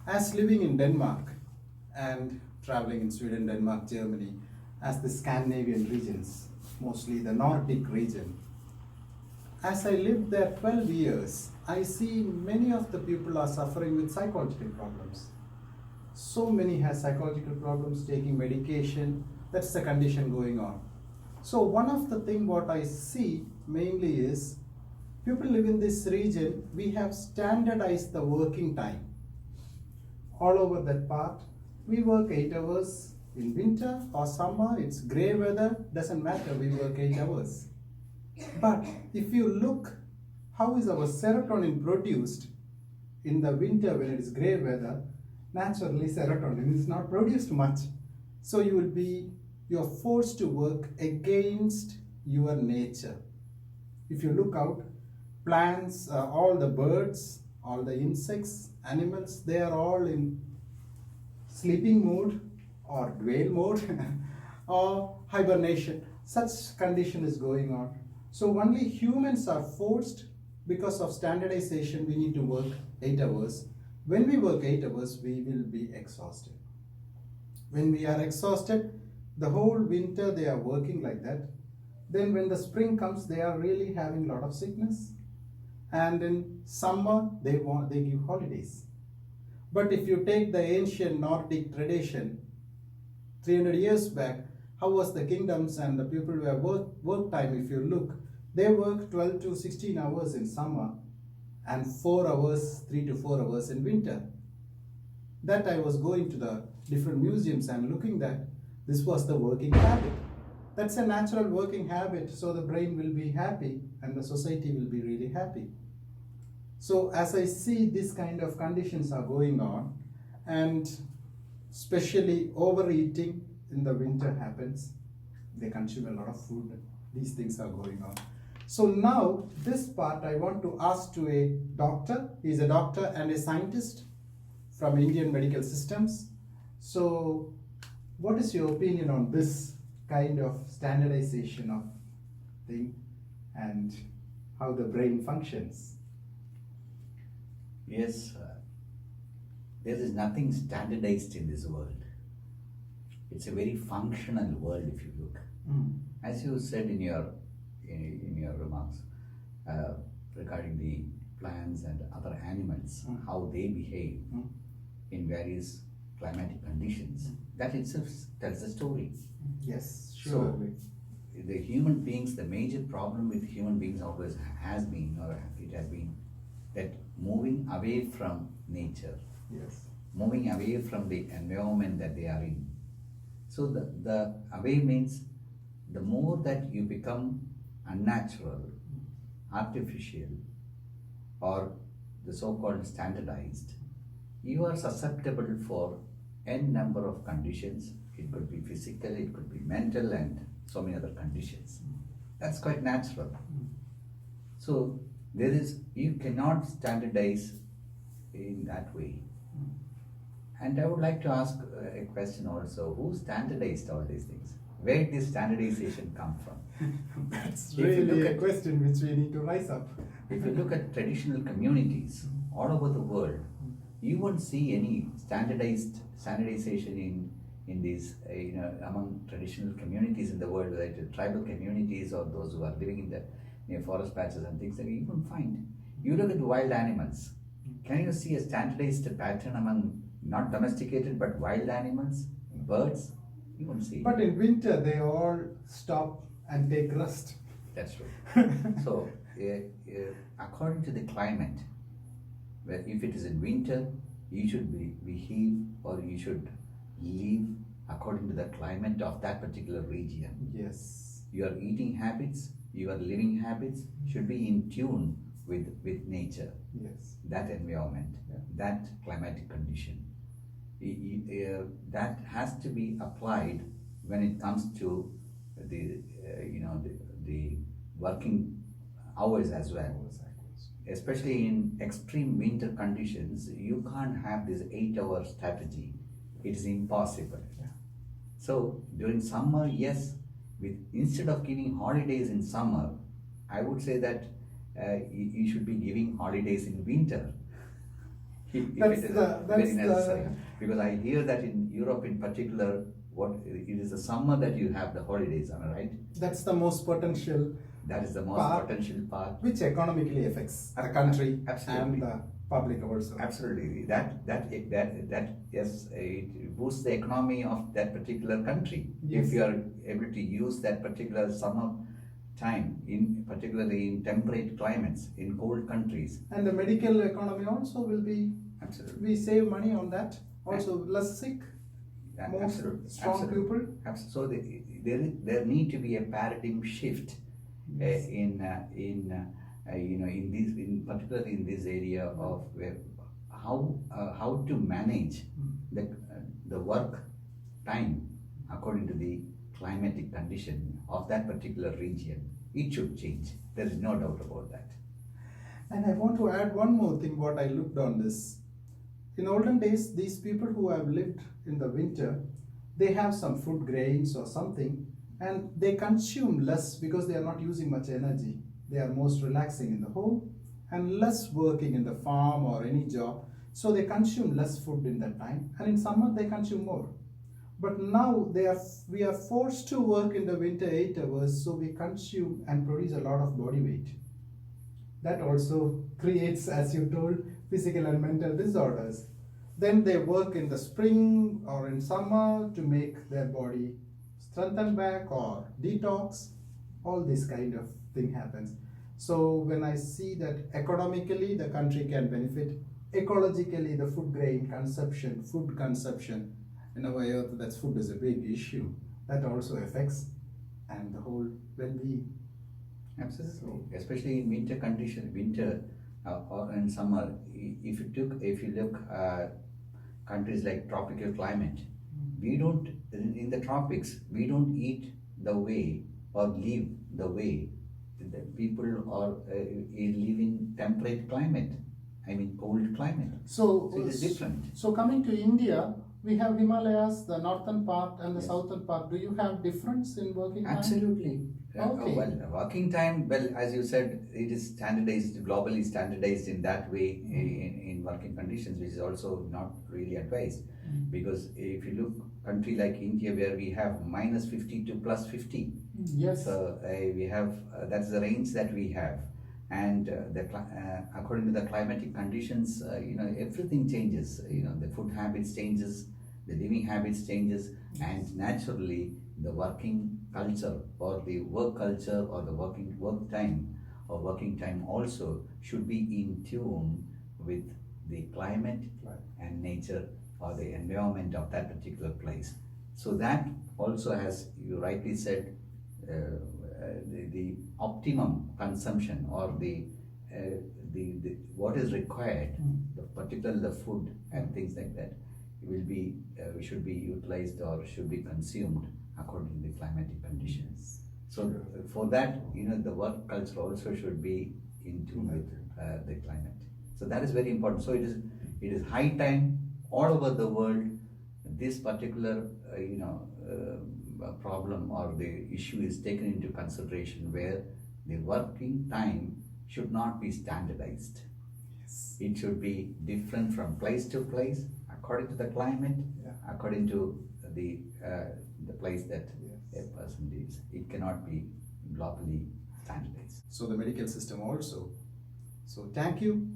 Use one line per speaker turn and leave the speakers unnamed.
As living in Denmark and traveling in Sweden, Denmark, Germany, as the Scandinavian regions, mostly the Nordic region, as I lived there 12 years, I see many of the people are suffering with psychological problems. So many has psychological problems, taking medication, that's the condition going on. So one of the thing what I see mainly is, people live in this region, we have standardized the working time. All over that part, we work 8 hours in winter or summer, it's grey weather, doesn't matter, we work 8 hours. But if you look, how is our serotonin produced in the winter when it is grey weather? Naturally, serotonin is not produced much. So you're forced to work against your nature. If you look out, plants, all the birds, all the insects, animals, they are all in sleeping mode or dwell mode or hibernation. Such condition is going on. So only humans are forced, because of standardization, we need to work 8 hours. When we work 8 hours, we will be exhausted. When we are exhausted, the whole winter they are working like that. Then when the spring comes, they are really having a lot of sickness. And in summer, they give holidays. But if you take the ancient Nordic tradition, 300 years back, how was the kingdoms and the people were work time? If you look, they work 12 to 16 hours in summer and 4 hours, 3 to 4 hours in winter. That I was going to the different museums and looking that this was the working habit. That's a natural working habit, so the brain will be happy and the society will be really happy. So as I see this kind of conditions are going on, and especially overeating in the winter happens, they consume a lot of food, these things are going on. So now this part I want to ask to a doctor. He's a doctor and a scientist from Indian medical systems. So what is your opinion on this kind of standardization of thing and how the brain functions?
Yes, there is nothing standardized in this world. It's a very functional world if you look. As you said in your remarks regarding the plants and other animals, how they behave in various climatic conditions, that itself tells a story.
Yes, sure.
So the human beings, the major problem with human beings always has been, or it has been, that moving away from nature,
Yes.
moving away from the environment that they are in. So the away means the more that you become unnatural, artificial, or the so-called standardized, you are susceptible for n number of conditions. It could be physical, it could be mental, and so many other conditions. That's quite natural. So you cannot standardize in that way. And I would like to ask a question also: who standardized all these things? Where did this standardization come from?
That's really a question which we need to rise up.
If you look at traditional communities all over the world, you won't see any standardization in these among traditional communities in the world, whether it is tribal communities or those who are living in the forest patches and things that you won't find. You look at wild animals. Can you see a standardized pattern among not domesticated but wild animals, birds? You won't see.
But in winter they all stop and take rest.
That's true. So according to the climate, where if it is in winter, you should behave or you should live according to the climate of that particular region.
Yes.
Your eating habits, your living habits should be in tune with nature.
Yes.
That environment, that climatic condition. That has to be applied when it comes to the working hours as well. Especially in extreme winter conditions, you can't have this 8-hour strategy. It is impossible.
Yeah.
So during summer, yes, instead of giving holidays in summer, I would say that you should be giving holidays in winter. if
That's
it is
the-
very
that's the-
necessary. Because I hear that in Europe in particular, what it is the summer that you have the holidays, am I right?
That's the most potential,
That is the most
Part-
potential part.
which economically affects the country
Absolutely.
and the public also.
Absolutely, that yes, it boosts the economy of that particular country.
Yes.
If you are able to use that particular summer time, particularly in temperate climates, in cold countries.
And the medical economy also will be,
Absolutely.
we save money on that. Also less sick,
Yeah,
more
absolutely.
strong
Absolutely.
people.
So there need to be a paradigm shift
Yes.
in particularly in this area of where how to manage the work time according to the climatic condition of that particular region. It should change. There is no doubt about that.
And I want to add one more thing what I looked on this. In olden days, these people who have lived in the winter, they have some food grains or something, and they consume less because they are not using much energy. They are most relaxing in the home and less working in the farm or any job. So they consume less food in that time, and in summer they consume more. But now we are forced to work in the winter 8 hours, so we consume and produce a lot of body weight. That also creates, as you told, physical and mental disorders. Then they work in the spring or in summer to make their body strengthen back or detox. All this kind of thing happens. So when I see that economically the country can benefit, ecologically the food consumption, in our earth, that food is a big issue. That also affects and the whole well-being.
Absolutely, especially in winter condition, or in summer. If you look countries like tropical climate, we don't in the tropics we don't eat the way or live the way the people are live in temperate climate. I mean cold climate.
So
it is different.
So coming to India, we have Himalayas, the northern part and the
Yes.
southern part. Do you have difference in working time?
Absolutely.
Okay.
Well, working time, well, as you said, it is standardized, globally standardized in that way in working conditions, which is also not really advised. Because if you look country like India, where we have -50 to +50,
Yes.
so we have that's the range that we have, and according to the climatic conditions, everything changes. The food habits changes, the living habits changes, and naturally the working culture or the work culture or the work time also should be in tune with the climate and nature or the environment of that particular place. So that also, as you rightly said, the optimum consumption or the what is required, particularly the food and things like that, will be should be utilized or should be consumed according to the climatic conditions. So for that, the work culture also should be in tune with the climate. So that is very important. So it is high time all over the world. This particular problem or the issue is taken into consideration, where the working time should not be standardized.
Yes.
It should be different from place to place according to the climate, according to the place that a person lives. It cannot be globally standardized.
So the medical system also. So thank you